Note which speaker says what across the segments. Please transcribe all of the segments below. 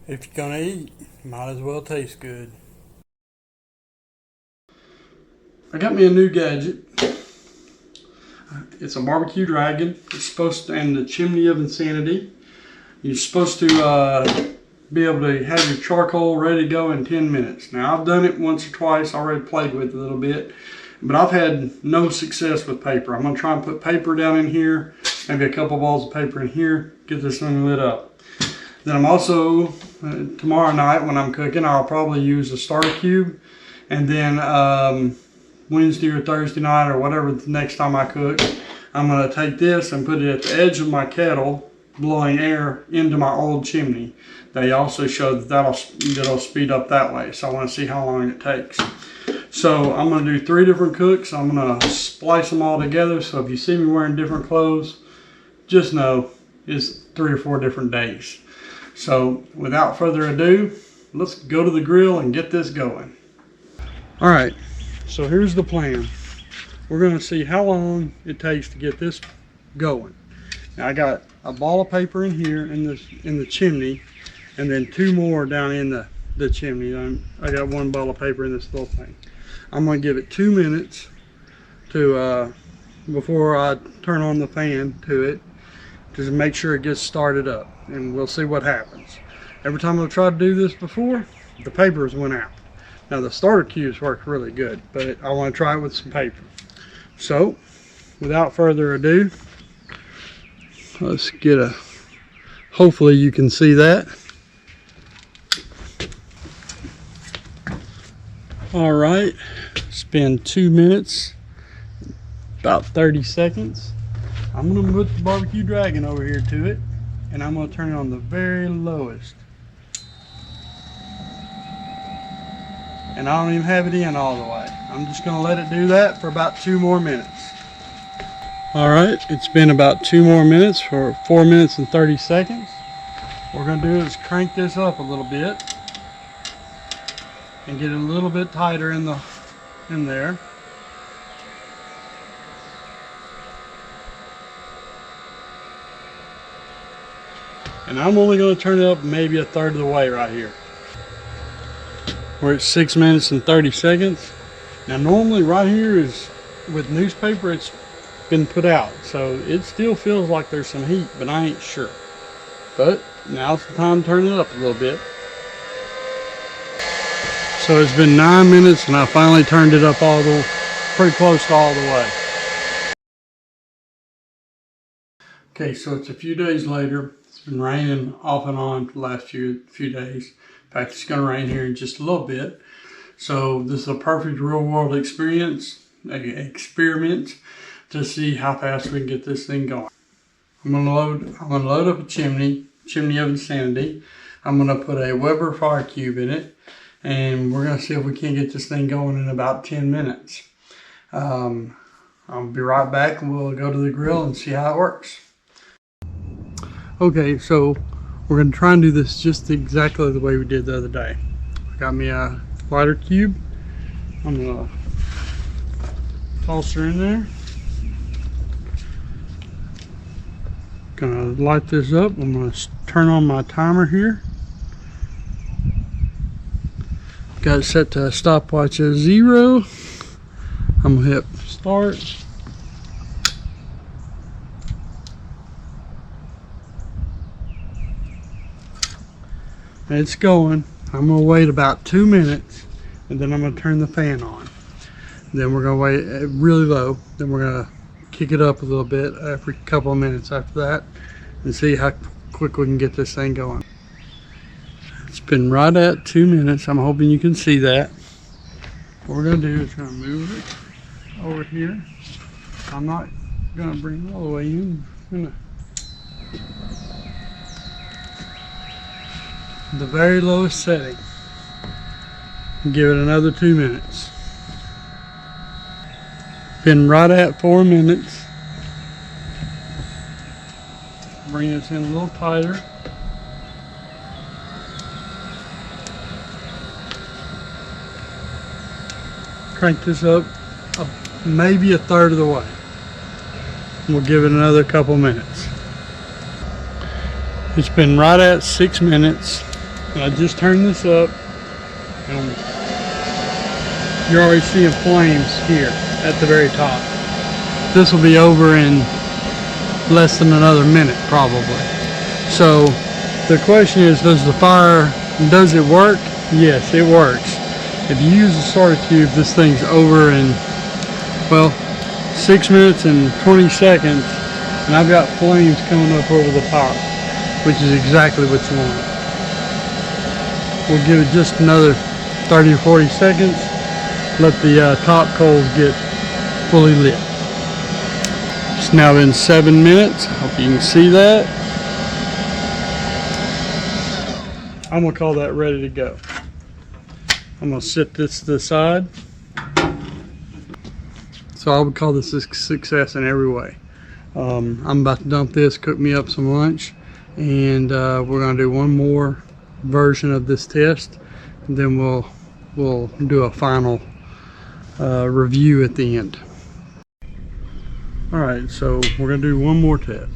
Speaker 1: If you're gonna eat, might as well taste good. I got me a new gadget. It's a barbecue dragon. It's supposed to, and the chimney of insanity. You're supposed to be able to have your charcoal ready to go in 10 minutes. Now I've done it once or twice, already played with it a little bit, but I've had no success with paper. I'm gonna try and put paper down in here, maybe a couple balls of paper in here, get this thing lit up. Then I'm also, tomorrow night when I'm cooking, I'll probably use a starter cube, and then Wednesday or Thursday night or whatever the next time I cook, I'm gonna take this and put it at the edge of my kettle, blowing air into my old chimney. They also show that that'll speed up that way, so I want to see how long it takes. So I'm going to do 3 different cooks. I'm going to splice them all together, so if you see me wearing different clothes, just know it's 3 or 4 different days. So without further ado, let's go to the grill and get this going. All right, so here's the plan. We're going to see how long it takes to get this going. Now I got a ball of paper in here in the chimney, and then 2 more down in the chimney. I got 1 ball of paper in this little thing. I'm going to give it 2 minutes to before I turn on the fan to it, just to make sure it gets started up, and we'll see what happens. Every time I've tried to do this before, the papers went out. Now the starter cubes work really good, but I want to try it with some paper. So without further ado, let's get a, hopefully you can see that. All right, it's been 2 minutes, about 30 seconds. I'm gonna put the barbecue dragon over here to it, and I'm gonna turn it on the very lowest. And I don't even have it in all the way. I'm just gonna let it do that for about 2 more minutes. All right, it's been about 2 more minutes, for 4 minutes and 30 seconds. What we're gonna do is crank this up a little bit and get it a little bit tighter in there. And I'm only going to turn it up maybe a third of the way right here. We're at 6 minutes and 30 seconds. Now normally right here is, with newspaper, it's been put out, so it still feels like there's some heat, but I ain't sure. But now's the time to turn it up a little bit. So it's been 9 minutes and I finally turned it up pretty close to all the way. Okay, so it's a few days later. It's been raining off and on for the last few days. In fact, it's gonna rain here in just a little bit. So this is a perfect real world experiment to see how fast we can get this thing going. I'm gonna load up a chimney of insanity. I'm gonna put a Weber fire cube in it, and we're gonna see if we can't get this thing going in about 10 minutes. I'll be right back and we'll go to the grill and see how it works. Okay, so we're gonna try and do this just exactly the way we did the other day. I got me a lighter cube. I'm gonna toss her in there. Gonna light this up. I'm gonna turn on my timer here. Got it set to a stopwatch at 0. I'm gonna hit start. It's going. I'm gonna wait about 2 minutes, and then I'm gonna turn the fan on. Then we're gonna wait really low. Then we're gonna kick it up a little bit every couple of minutes after that, and see how quick we can get this thing going. It's been right at 2 minutes. I'm hoping you can see that. What we're gonna do is gonna move it over here. I'm not gonna bring it all the way in. I'm gonna the very lowest setting. Give it another 2 minutes. Been right at 4 minutes. Bring this in a little tighter. Crank this up maybe a third of the way. We'll give it another couple minutes. It's been right at 6 minutes. And I just turned this up, and you're already seeing flames here at the very top. This will be over in less than another minute probably. So the question is, does it work? Yes, it works. If you use a starter cube, this thing's over in, well, 6 minutes and 20 seconds, and I've got flames coming up over the top, which is exactly what you want. We'll give it just another 30 or 40 seconds, let the top coals get fully lit. It's now been 7 minutes. Hope you can see that. I'm gonna call that ready to go. I'm gonna set this to the side. So I would call this a success in every way. I'm about to dump this, cook me up some lunch, and we're gonna do one more version of this test, and then we'll do a final review at the end. All right, so we're gonna do one more test.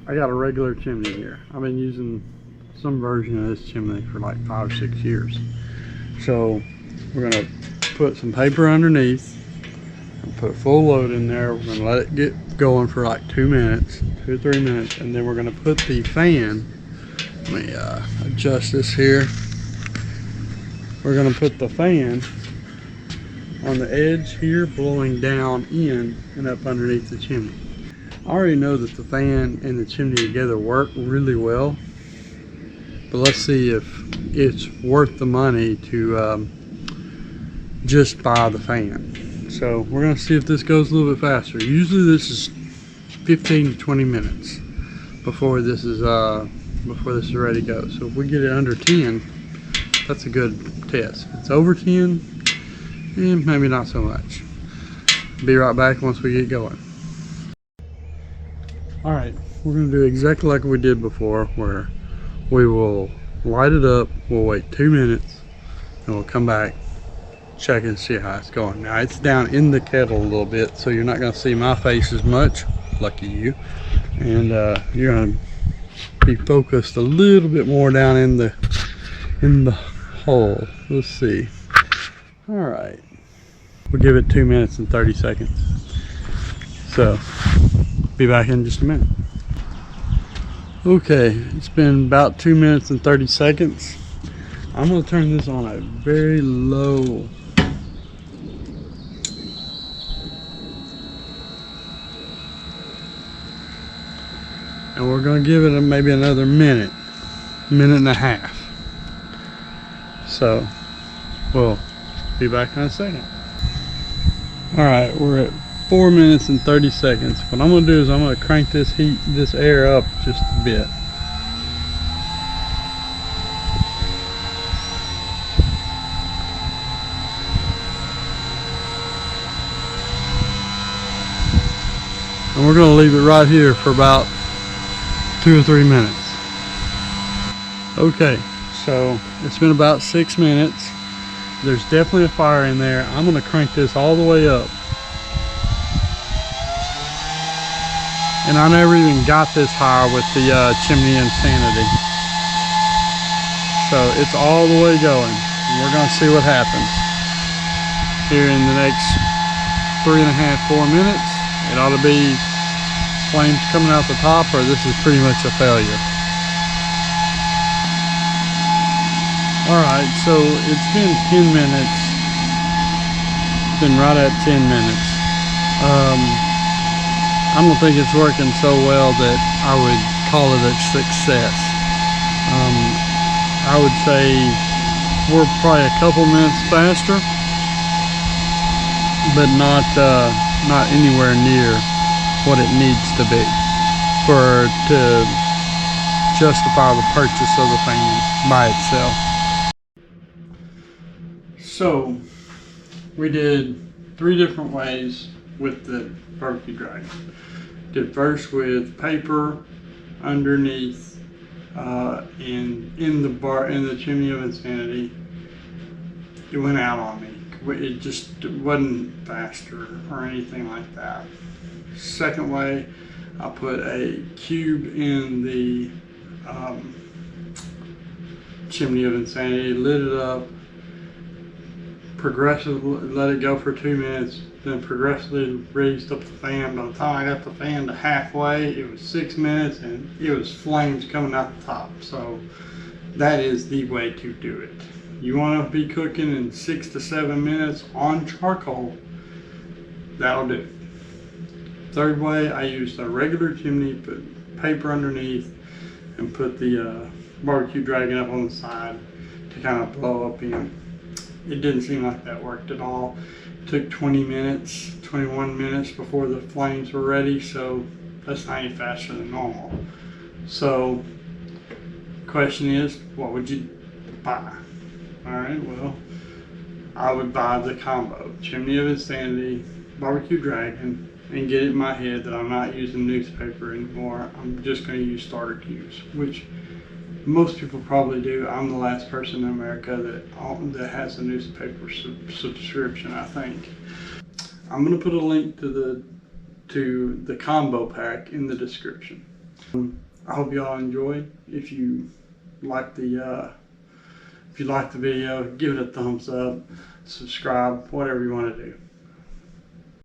Speaker 1: I got a regular chimney here. I've been using some version of this chimney for like 5 or 6 years. So we're gonna put some paper underneath and put full load in there. We're gonna let it get going for like 2 minutes, 2 or 3 minutes, and then we're gonna put the fan. Let me adjust this here. We're gonna put the fan on the edge here, blowing down in and up underneath the chimney. I already know that the fan and the chimney together work really well, but let's see if it's worth the money to just buy the fan. So we're gonna see if this goes a little bit faster. Usually this is 15 to 20 minutes before this is ready to go. So if we get it under 10, that's a good test. If it's over 10, maybe not so much. Be right back once we get going. All right, we're gonna do exactly like we did before, where we will light it up, we'll wait 2 minutes, and we'll come back, check and see how it's going. Now it's down in the kettle a little bit, so you're not gonna see my face as much, lucky you, and you're gonna be focused a little bit more down in the hole. Let's see. All right, we'll give it 2 minutes and 30 seconds. So, be back in just a minute. Okay, it's been about 2 minutes and 30 seconds. I'm gonna turn this on a very low. And we're gonna give it maybe another minute and a half. So, we'll be back in a second. All right, we're at 4 minutes and 30 seconds. What I'm gonna do is I'm gonna crank this air up just a bit. And we're gonna leave it right here for about 2 or 3 minutes. Okay, so it's been about 6 minutes. There's definitely a fire in there. I'm gonna crank this all the way up. And I never even got this high with the Chimney Insanity. So it's all the way going. And we're gonna see what happens here in the next 3.5, 4 minutes. It ought to be flames coming out the top, or this is pretty much a failure. All right, so it's been 10 minutes. It's been right at 10 minutes. I don't think it's working so well that I would call it a success. I would say we're probably a couple minutes faster, but not anywhere near what it needs to be to justify the purchase of the fan by itself. So we did 3 different ways with the barbecue dragon. Did first with paper underneath in the Chimney of Insanity. It went out on me. It just wasn't faster or anything like that. Second way, I put a cube in the Chimney of Insanity, lit it up, progressively let it go for 2 minutes, then progressively raised up the fan. By the time I got the fan to halfway, it was 6 minutes and it was flames coming out the top. So that is the way to do it. You want to be cooking in 6 to 7 minutes on charcoal, that'll do it. Third way, I used a regular chimney, put paper underneath, and put the barbecue dragon up on the side to kind of blow up in. It didn't seem like that worked at all. It took 20 minutes, 21 minutes before the flames were ready, so that's not any faster than normal. So, question is, what would you buy? Alright, well, I would buy the combo, Chimney of Insanity, Barbecue Dragon, and get it in my head that I'm not using newspaper anymore. I'm just going to use starter cubes, which most people probably do. I'm the last person in America that has a newspaper subscription, I think. I'm going to put a link to the combo pack in the description. I hope y'all enjoy. If you like the video, give it a thumbs up, subscribe, whatever you want to do.